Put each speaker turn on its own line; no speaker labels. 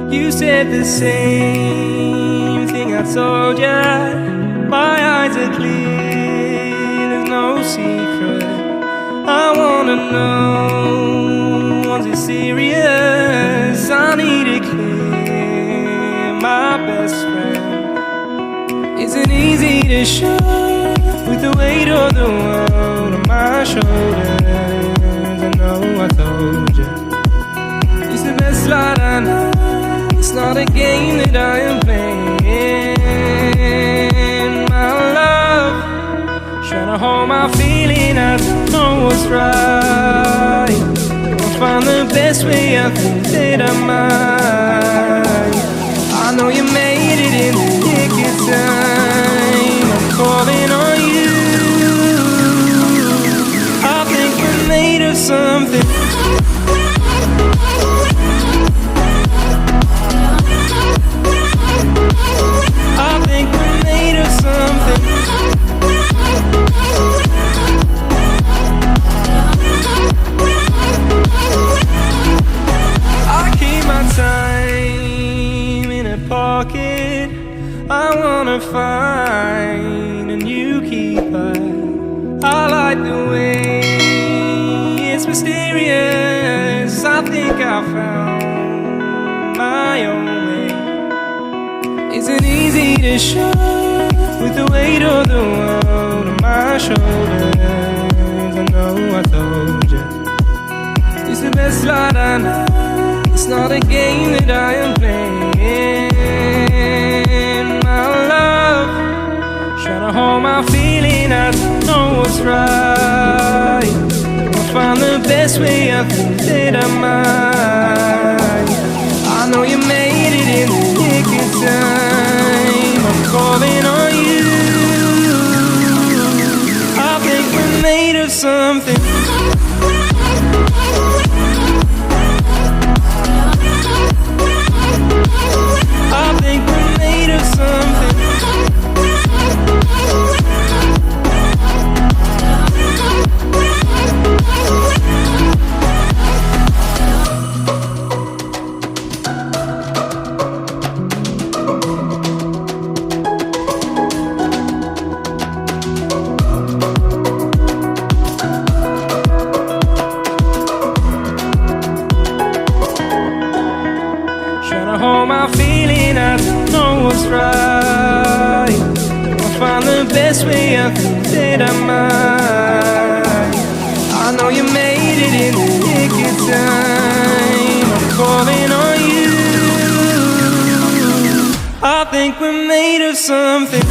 You said the same thing I told ya. My eyes are clear, there's no secret. I wanna know, was it serious? I need it clear, my best friend. Isn't easy to show with the weight of the world on my shoulders. I know I told you, it's the best light I know. It's not a game that I am playing. My love, trying to hold my feeling, I don't know what's right. I'll find the best way, I think that I might. I know you made it in the nick of time. I'm calling on you. I think we're made of something. I think we're made of something. I keep my time in a pocket. I wanna find a new keeper. I like the way it's mysterious. I think I found my own way. Isn't easy to show with the weight of the world on my shoulders. I know I told you, it's the best light I know. It's not a game that I am playing. My love, trying to hold my feeling, I don't know what's right. I'll find the best way, I think that I might. I know you made it in the nick of time. I'm calling on you. I think we're made of something. I think we're made of something. Hold my feeling, I don't know what's right. I'll find the best way, I think that I might. I know you made it in the nick of time. I'm calling on you. I think we're made of something.